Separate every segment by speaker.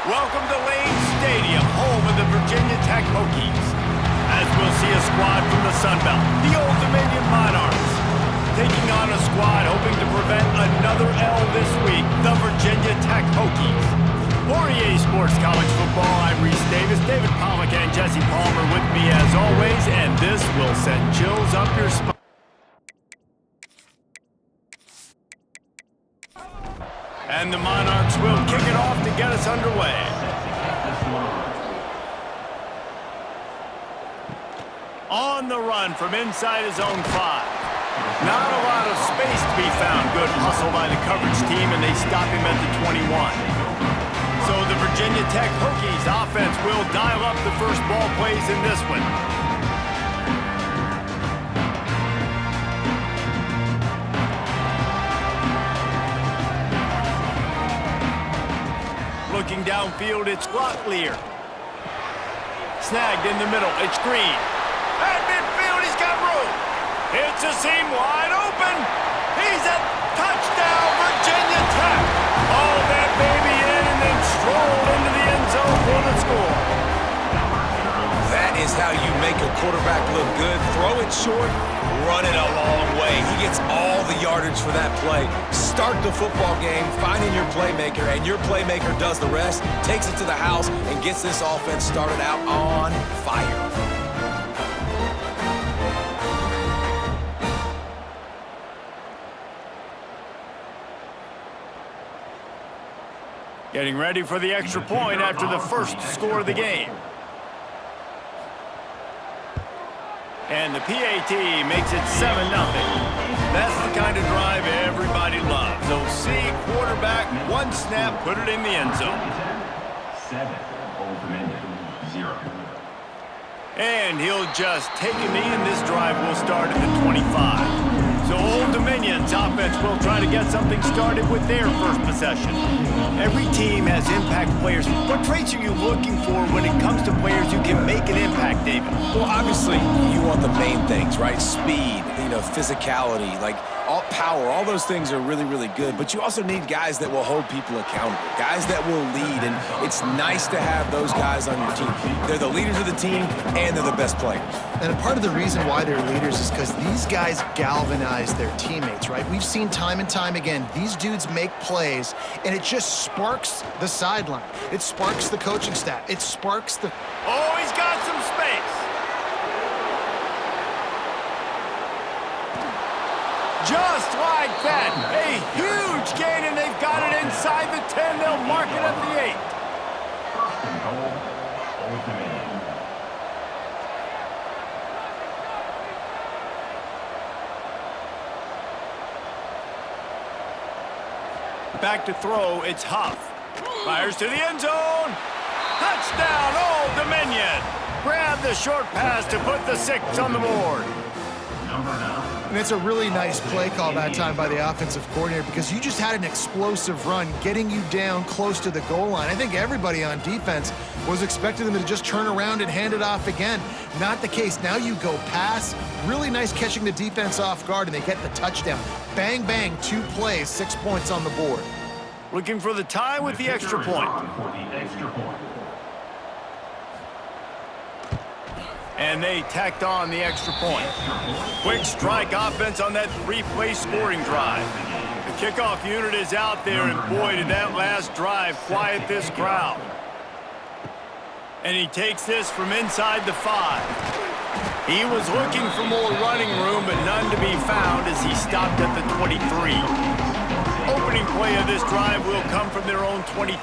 Speaker 1: Welcome to Lane Stadium, home of the Virginia Tech Hokies. As we'll see a squad from the Sun Belt, the Old Dominion Monarchs. Taking on a squad hoping to prevent another L this week, the Virginia Tech Hokies. For EA Sports College Football, I'm Reese Davis, David Pollock, and Jesse Palmer with me as always, and this will send chills up your spine. And the Monarchs will kick it off to get us underway. On the run from inside his own 5. Not a lot of space to be found. Good hustle by the coverage team, and they stop him at the 21. So the Virginia Tech Hokies offense will dial up the first ball plays in this one. Looking downfield, it's Locklear. Snagged in the middle, it's Green. At midfield, he's got room. It's a seam wide open. He's a touchdown, Virginia Tech. All that baby in and then strolled into the end zone for the score.
Speaker 2: That is how you make a quarterback look good. Throw it short, run it a long way. He gets all the yardage for that play. Start the football game, finding your playmaker, and your playmaker does the rest, takes it to the house, and gets this offense started out on fire.
Speaker 1: Getting ready for the extra point after the first score of the game. And the PAT makes it 7-0. That's the kind of drive everybody loves. OC, quarterback, one snap, put it in the end zone.
Speaker 3: 7, Old Dominion, 0.
Speaker 1: And he'll just take a knee, and this drive will start at the 25. So Old Dominion's offense will try to get something started with their first possession. Every team has impact players. What traits are you looking for when it comes to players who can make an impact, David?
Speaker 2: Well, obviously, you want the main things, right? Speed, physicality, like all power, all those things are really, really good. But you also need guys that will hold people accountable, guys that will lead. And it's nice to have those guys on your team. They're the leaders of the team, and they're the best players.
Speaker 4: And a part of the reason why they're leaders is because these guys galvanize their teammates, right? We've seen time and time again, these dudes make plays, and it just sparks the sideline. It sparks the coaching staff. It sparks the...
Speaker 1: Oh, he's got some space. Just like that, a huge gain, and they've got it inside the 10. They'll mark it at the 8.
Speaker 3: First and goal, Old Dominion.
Speaker 1: Back to throw, it's Huff. Fires to the end zone. Touchdown, Old Dominion. Grab the short pass to put the 6 on the board.
Speaker 3: Number 9.
Speaker 4: And it's a really nice play call that time by the offensive coordinator because you just had an explosive run getting you down close to the goal line. I think everybody on defense was expecting them to just turn around and hand it off again. Not the case. Now you go pass. Really nice catching the defense off guard, and they get the touchdown. Bang, bang, 2 plays, 6 points on the board.
Speaker 1: Looking for the tie with the extra point.
Speaker 3: For the extra point.
Speaker 1: And they tacked on the extra point. Quick strike offense on that 3-play scoring drive. The kickoff unit is out there, and boy, did that last drive quiet this crowd. And he takes this from inside the 5. He was looking for more running room, but none to be found as he stopped at the 23. Opening play of this drive will come from their own 23.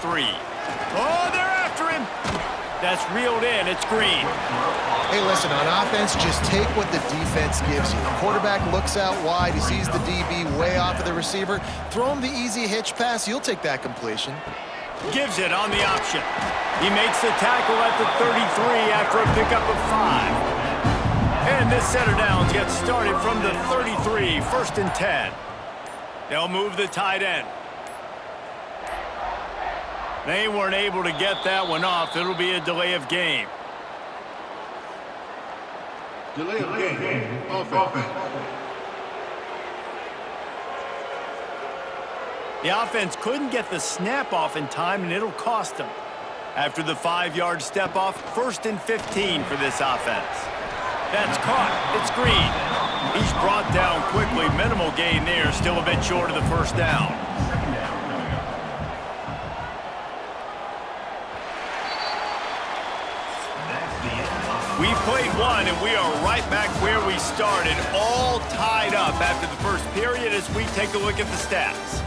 Speaker 1: Oh, they're after him. That's reeled in. It's Green.
Speaker 4: Hey, listen, on offense, just take what the defense gives you. The quarterback looks out wide. He sees the DB way off of the receiver. Throw him the easy hitch pass. You'll take that completion.
Speaker 1: Gives it on the option. He makes the tackle at the 33 after a pickup of 5. And this set of downs gets started from the 33, 1st and 10. They'll move the tight end. They weren't able to get that one off. It'll be a delay of game.
Speaker 5: Delay of game. Offense.
Speaker 1: The offense couldn't get the snap off in time, and it'll cost them. After the 5-yard step off, 1st and 15 for this offense. That's caught. It's Green. He's brought down quickly. Minimal gain there. Still a bit short of the first down. We've played one, and we are right back where we started, all tied up after the first period as we take a look at the stats.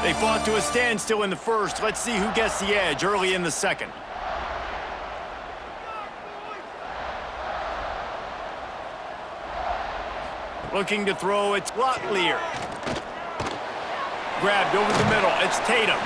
Speaker 1: They fought to a standstill in the first. Let's see who gets the edge early in the second. Looking to throw, it's Locklear. Grabbed over the middle, it's Tatum.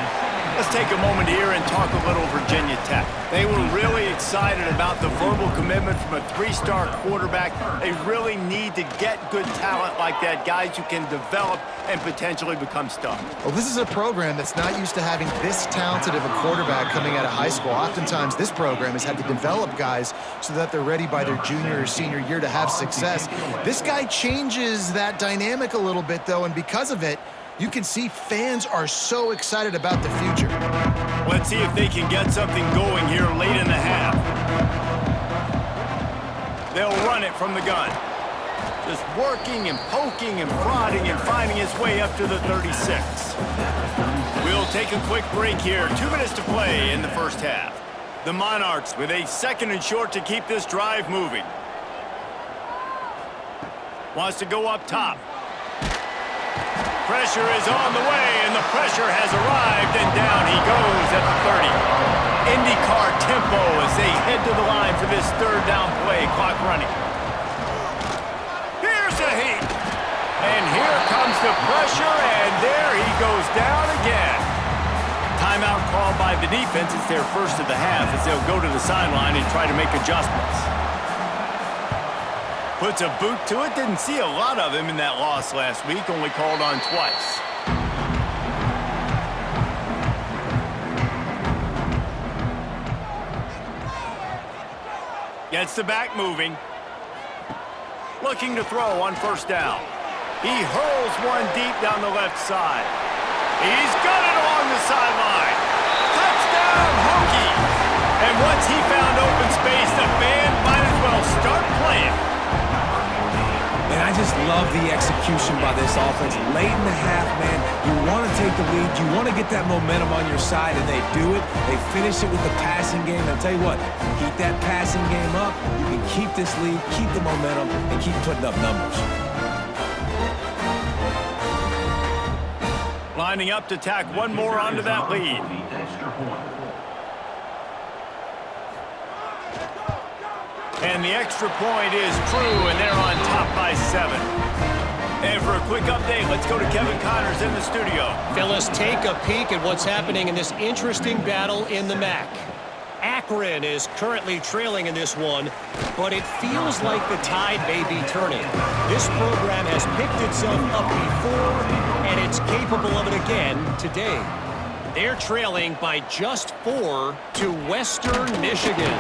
Speaker 1: Let's take a moment here and talk a little Virginia Tech. They were really excited about the verbal commitment from a 3-star quarterback. They really need to get good talent like that, guys who can develop and potentially become stars.
Speaker 4: Well, this is a program that's not used to having this talented of a quarterback coming out of high school. Oftentimes, this program has had to develop guys so that they're ready by their junior or senior year to have success. This guy changes that dynamic a little bit, though, and because of it, you can see fans are so excited about the future.
Speaker 1: Let's see if they can get something going here late in the half. They'll run it from the gun. Just working and poking and prodding and finding his way up to the 36. We'll take a quick break here. 2 minutes to play in the first half. The Monarchs with a 2nd and short to keep this drive moving. Wants to go up top. Pressure is on the way, and the pressure has arrived, and down he goes at the 30. IndyCar tempo as they head to the line for this 3rd down play, clock running. Here's a heat. And here comes the pressure, and there he goes down again. Timeout called by the defense. It's their first of the half as they'll go to the sideline and try to make adjustments. Puts a boot to it. Didn't see a lot of him in that loss last week. Only called on twice. Gets the back moving. Looking to throw on 1st down. He hurls one deep down the left side. He's got it along the sideline. Touchdown, Hokies! And once he found open space, the band might as well start playing.
Speaker 2: And I just love the execution by this offense. Late in the half, man, you want to take the lead. You want to get that momentum on your side, and they do it. They finish it with the passing game. And I'll tell you what, keep that passing game up. You can keep this lead, keep the momentum, and keep putting up numbers.
Speaker 1: Lining up to tack one more onto that lead. And the extra point is true, and they're on top by 7. And for a quick update, let's go to Kevin Connors in the studio.
Speaker 6: Phyllis, take a peek at what's happening in this interesting battle in the MAC. Akron is currently trailing in this one, but it feels like the tide may be turning. This program has picked itself up before, and it's capable of it again today. They're trailing by just 4 to Western Michigan.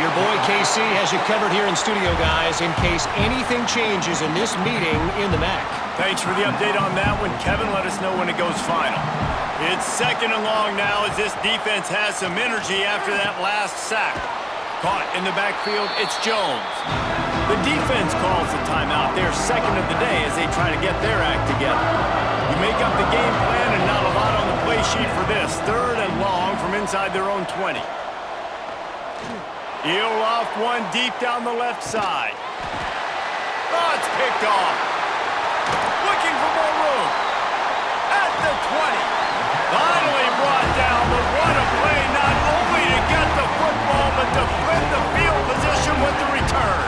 Speaker 6: Your boy KC has you covered here in studio, guys, in case anything changes in this meeting in the MAC.
Speaker 1: Thanks for the update on that one. Kevin, let us know when it goes final. It's 2nd and long now as this defense has some energy after that last sack. Caught in the backfield, it's Jones. The defense calls the timeout, their 2nd of the day as they try to get their act together. You make up the game plan and not a lot on the play sheet for this. 3rd and long from inside their own 20. He'll loft one deep down the left side. Oh, it's picked off. Looking for more room. At the 20. Finally brought down, but what a play, not only to get the football, but to flip the field position with the return.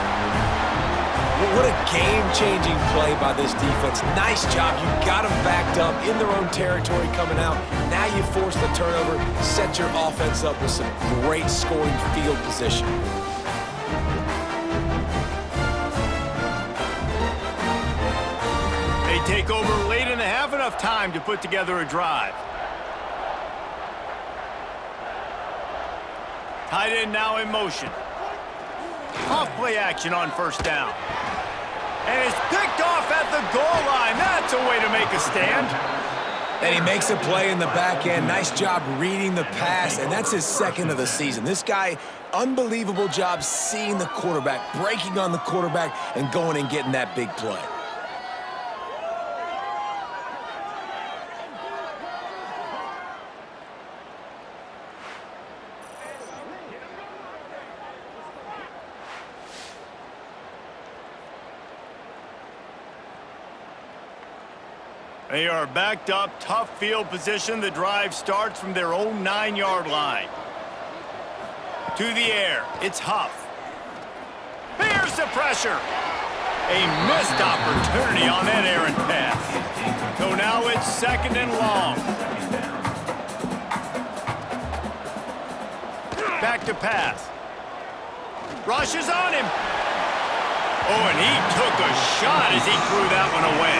Speaker 2: What a game-changing play by this defense. Nice job. You got them backed up in their own territory coming out. Now you force the turnover, set your offense up with some great scoring field position.
Speaker 1: They take over late in the half, enough time to put together a drive. Tight end now in motion. Off play action on 1st down. And it's picked off at the a way to make a stand.
Speaker 2: And he makes a play in the back end. Nice job reading the pass, and that's his second of the season. This guy, unbelievable job seeing the quarterback, breaking on the quarterback, and going and getting that big play.
Speaker 1: They are backed up, tough field position. The drive starts from their own 9-yard line. To the air, it's Huff. Here's the pressure. A missed opportunity on that errant pass. So now it's 2nd and long. Back to pass. Rushes on him. Oh, and he took a shot as he threw that one away.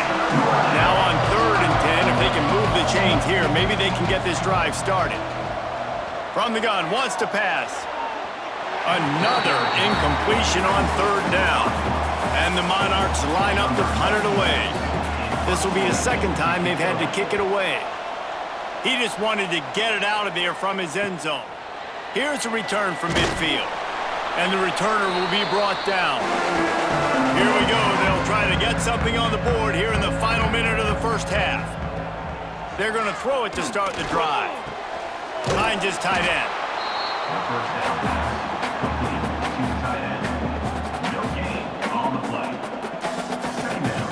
Speaker 1: Now on 3rd and 10, if they can move the chains here, maybe they can get this drive started. From the gun, wants to pass. Another incompletion on 3rd down. And the Monarchs line up to punt it away. This will be the 2nd time they've had to kick it away. He just wanted to get it out of there from his end zone. Here's a return from midfield. And the returner will be brought down. Here we go. They'll try to get something on the board here in the final minute of the first half. They're going to throw it to start the drive. Behind his tight end.
Speaker 3: First down pass. Complete to tight end. No gain on the play. 2nd down.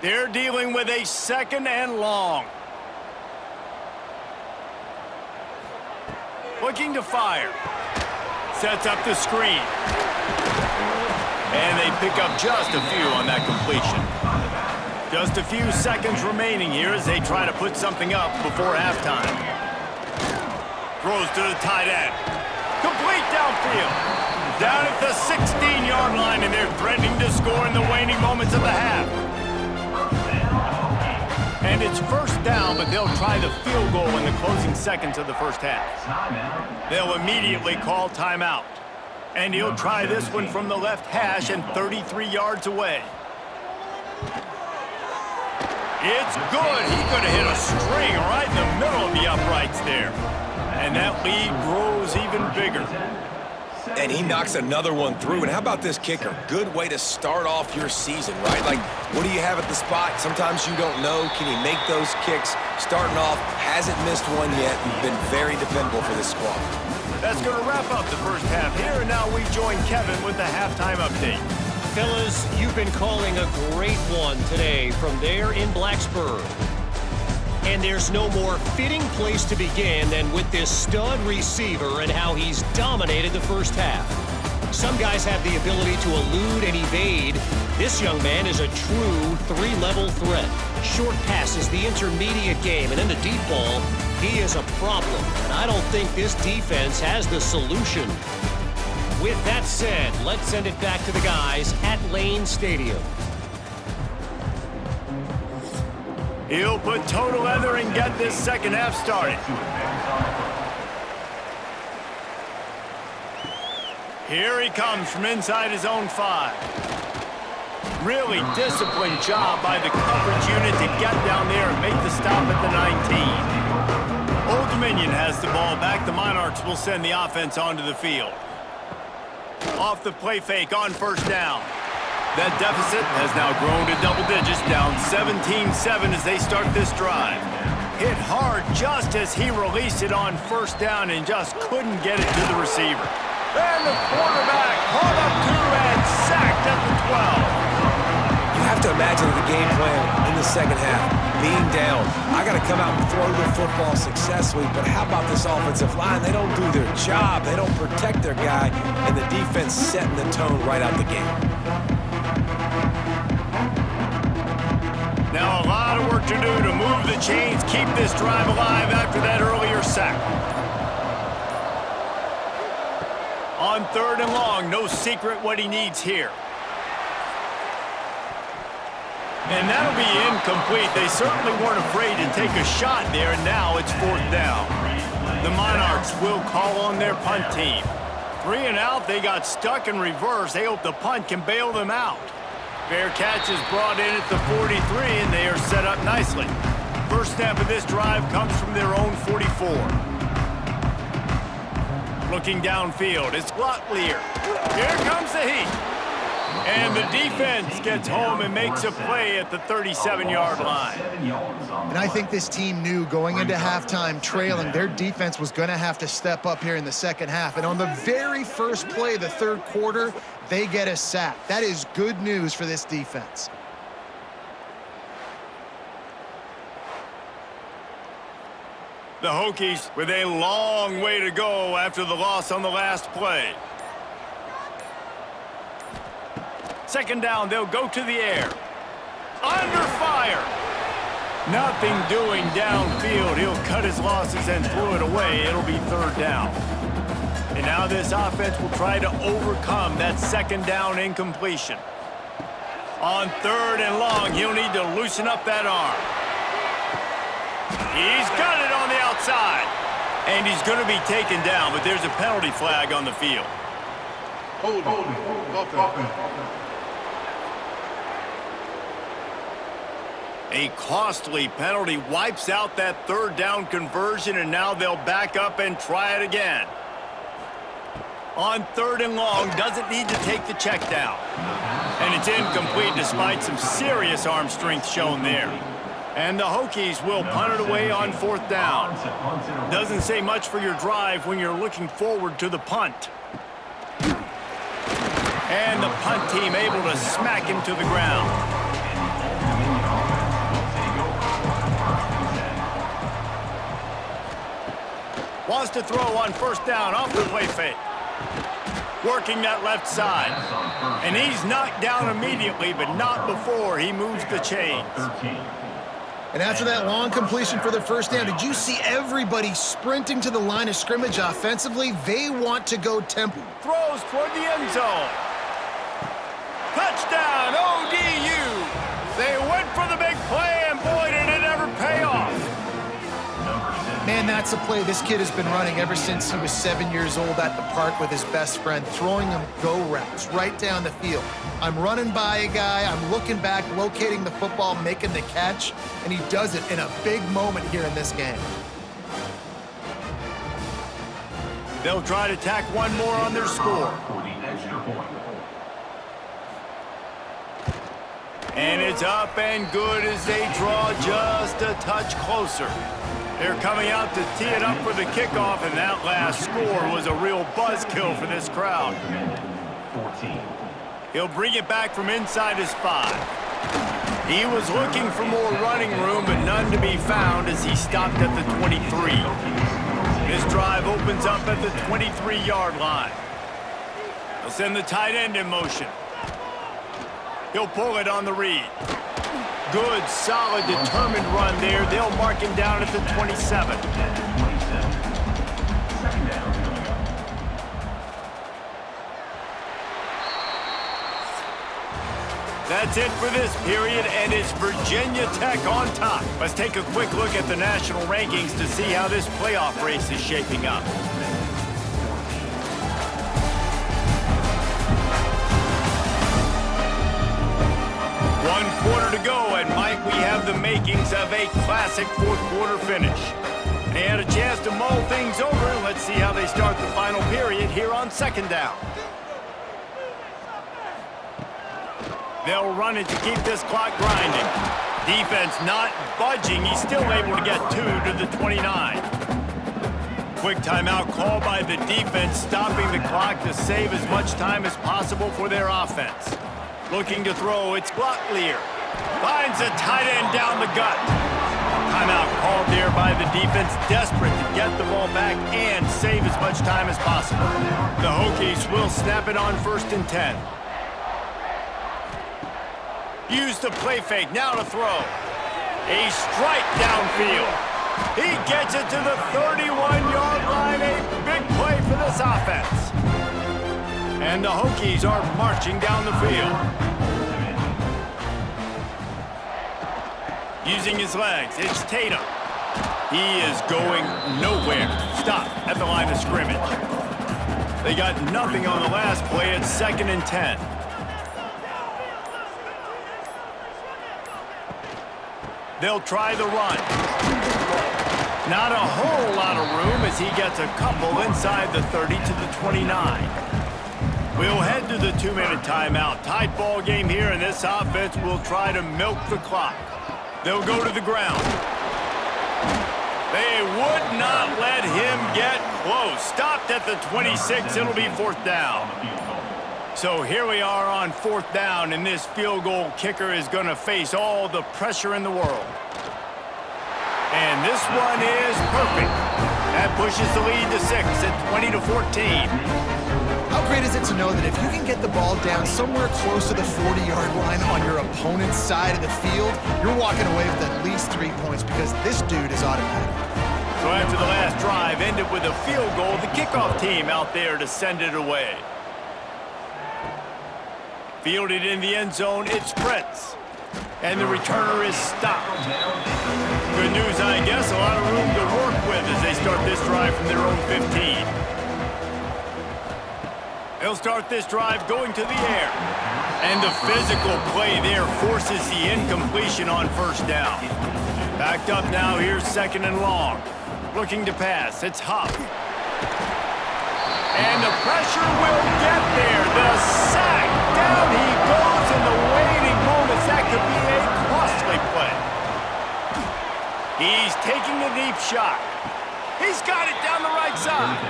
Speaker 1: They're dealing with a 2nd and long. Looking to fire. Sets up the screen. And they pick up just a few on that completion. Just a few seconds remaining here as they try to put something up before halftime. Throws to the tight end. Complete downfield. Down at the 16-yard line, and they're threatening to score in the waning moments of the half. And it's 1st down, but they'll try the field goal in the closing seconds of the first half. They'll immediately call timeout. And he'll try this one from the left hash and 33 yards away. It's good. He could have hit a string right in the middle of the uprights there. And that lead grows even bigger.
Speaker 2: And he knocks another one through. And how about this kicker? Good way to start off your season, right? Like, what do you have at the spot? Sometimes you don't know. Can he make those kicks? Starting off, hasn't missed one yet. Been very dependable for this squad.
Speaker 1: That's going to wrap up the first half here. And now we join Kevin with the halftime update.
Speaker 6: Fellas, you've been calling a great one today from there in Blacksburg. And there's no more fitting place to begin than with this stud receiver and how he's dominated the first half. Some guys have the ability to elude and evade. This young man is a true 3-level threat. Short passes, the intermediate game, and then the deep ball. He is a problem, and I don't think this defense has the solution. With that said, let's send it back to the guys at Lane Stadium.
Speaker 1: He'll put toe to leather and get this second half started. Here he comes from inside his own 5. Really disciplined job by the coverage unit to get down there and make the stop at the 19. Old Dominion has the ball back. The Monarchs will send the offense onto the field. Off the play fake on 1st down. That deficit has now grown to double digits, down 17-7 as they start this drive. Hit hard just as he released it on 1st down and just couldn't get it to the receiver. And the quarterback caught up to and sacked at the 12.
Speaker 2: You have to imagine the game plan in the second half. Being down, I got to come out and throw the football successfully, but how about this offensive line? They don't do their job. They don't protect their guy, and the defense setting the tone right out the gate.
Speaker 1: Now a lot of work to do to move the chains, keep this drive alive after that earlier sack. On 3rd and long, no secret what he needs here. And that'll be incomplete. They certainly weren't afraid to take a shot there, and now it's 4th down. The Monarchs will call on their punt team. 3 and out, they got stuck in reverse. They hope the punt can bail them out. Fair catch is brought in at the 43, and they are set up nicely. First snap of this drive comes from their own 44. Looking downfield, it's Locklear. Here comes the heat. And the defense gets home and makes a play at the 37-yard line.
Speaker 4: And I think this team knew going into halftime trailing, their defense was going to have to step up here in the second half. And on the very first play of the third quarter, they get a sack. That is good news for this defense.
Speaker 1: The Hokies with a long way to go after the loss on the last play. Second down, they'll go to the air. Under fire. Nothing doing downfield. He'll cut his losses and throw it away. It'll be third down. And now this offense will try to overcome that second down incompletion. On third and long, he'll need to loosen up that arm. He's got it on the outside. And he's going to be taken down, but there's a penalty flag on the field.
Speaker 5: Holding. Offense.
Speaker 1: A costly penalty wipes out that third down conversion, and now they'll back up and try it again. On third and long, doesn't need to take the check down. And it's incomplete despite some serious arm strength shown there. And the Hokies will punt it away on fourth down. Doesn't say much for your drive when you're looking forward to the punt. And the punt team able to smack him to the ground. Wants to throw on first down off the play fake. Working that left side. And he's knocked down immediately, but not before he moves the chains.
Speaker 4: And after that long completion for the first down, did you see everybody sprinting to the line of scrimmage offensively? They want to go tempo.
Speaker 1: Throws toward the end zone. Touchdown, ODU. They went for the big play, and boy, did it ever pay off.
Speaker 4: Man, that's a play this kid has been running ever since he was 7 years old at the park with his best friend, throwing him go routes right down the field. I'm running by a guy, I'm looking back, locating the football, making the catch, and he does it in a big moment here in this game.
Speaker 1: They'll try to tack one more on their score. And it's up and good as they draw just a touch closer. They're coming out to tee it up for the kickoff, and that last score was a real buzzkill for this crowd. He'll bring it back from inside his 5. He was looking for more running room, but none to be found as he stopped at the 23. This drive opens up at the 23-yard line. They'll send the tight end in motion. He'll pull it on the read. Good, solid, determined run there. They'll mark him down at the 27. That's it for this period, and it's Virginia Tech on top. Let's take a quick look at the national rankings to see how this playoff race is shaping up. One quarter to go, and Mike, we have the makings of a classic fourth quarter finish. They had a chance to mull things over, and let's see how they start the final period here on second down. They'll run it to keep this clock grinding. Defense not budging. He's still able to get 2 to the 29. Quick timeout called by the defense, stopping the clock to save as much time as possible for their offense. Looking to throw, it's Locklear. Finds a tight end down the gut. Timeout called there by the defense, desperate to get the ball back and save as much time as possible. The Hokies will snap it on first and 10. Use the play fake, now to throw. A strike downfield. He gets it to the 31-yard line, a big play for this offense. And the Hokies are marching down the field. Using his legs, it's Tatum. He is going nowhere. Stop at the line of scrimmage. They got nothing on the last play. It's 2nd and 10. They'll try the run. Not a whole lot of room as he gets a couple inside the 30 to the 29. We'll head to the 2-minute timeout. Tight ball game here, and this offense will try to milk the clock. They'll go to the ground. They would not let him get close. Stopped at the 26. It'll be 4th down. So here we are on 4th down, and this field goal kicker is going to face all the pressure in the world. And this one is perfect. That pushes the lead to 6 at 20 to 14.
Speaker 4: How great is it to know that if you can get the ball down somewhere close to the 40-yard line on your opponent's side of the field, you're walking away with at least 3 points because this dude is automatic.
Speaker 1: So after the last drive ended with a field goal, the kickoff team out there to send it away. Fielded in the end zone, it's Prince. And the returner is stopped. Good news, I guess, a lot of room to work with as they start this drive from their own 15. They'll start this drive going to the air. And the physical play there forces the incompletion on 1st down. Backed up now, here's 2nd and long. Looking to pass, it's Huff. And the pressure will get there. The sack, down he goes in the waiting moments. That could be a costly play. He's taking a deep shot. He's got it down the right side.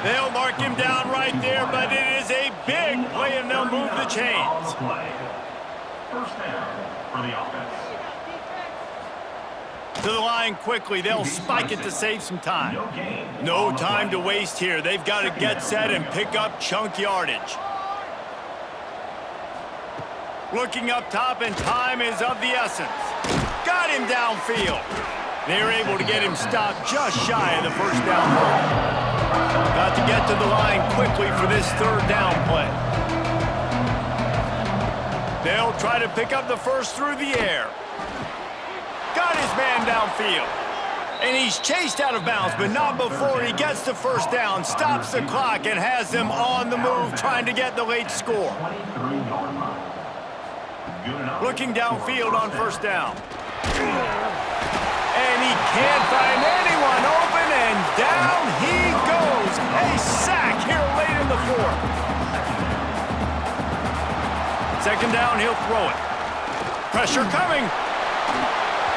Speaker 1: They'll mark him down right there, but it is a big play, and they'll move the chains.
Speaker 3: 1st down for the offense.
Speaker 1: To the line quickly. They'll spike it to save some time. No time to waste here. They've got to get set and pick up chunk yardage. Looking up top, and time is of the essence. Got him downfield. They're able to get him stopped just shy of the 1st down mark. Got to get to the line quickly for this 3rd down play. They'll try to pick up the first through the air. Got his man downfield. And he's chased out of bounds, but not before he gets the 1st down, stops the clock, and has them on the move trying to get the late score. Looking downfield on 1st down. And he can't find anyone open, and down he goes. A sack here late in the 4th. 2nd down, he'll throw it. Pressure coming.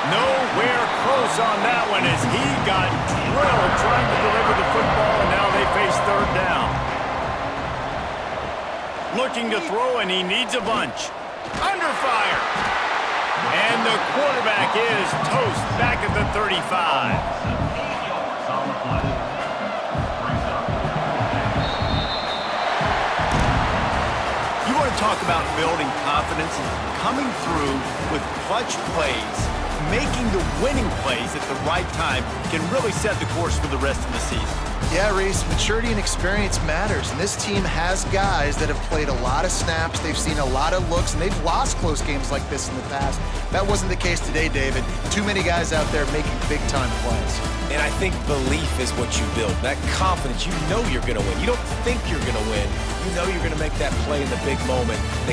Speaker 1: Nowhere close on that one as he got drilled trying to deliver the football, and now they face 3rd down. Looking to throw, and he needs a bunch. Under fire. And the quarterback is toast back at the 35. You want to talk about building confidence? Coming through with clutch plays, making the winning plays at the right time can really set the course for the rest of the season.
Speaker 4: Yeah, Reese, maturity and experience matters, and this team has guys that have played a lot of snaps, they've seen a lot of looks, and they've lost close games like this in the past. That wasn't the case today, David. Too many guys out there making big-time plays.
Speaker 2: And I think belief is what you build. That confidence, you know you're going to win. You don't think you're going to win. You know you're going to make that play in the big moment that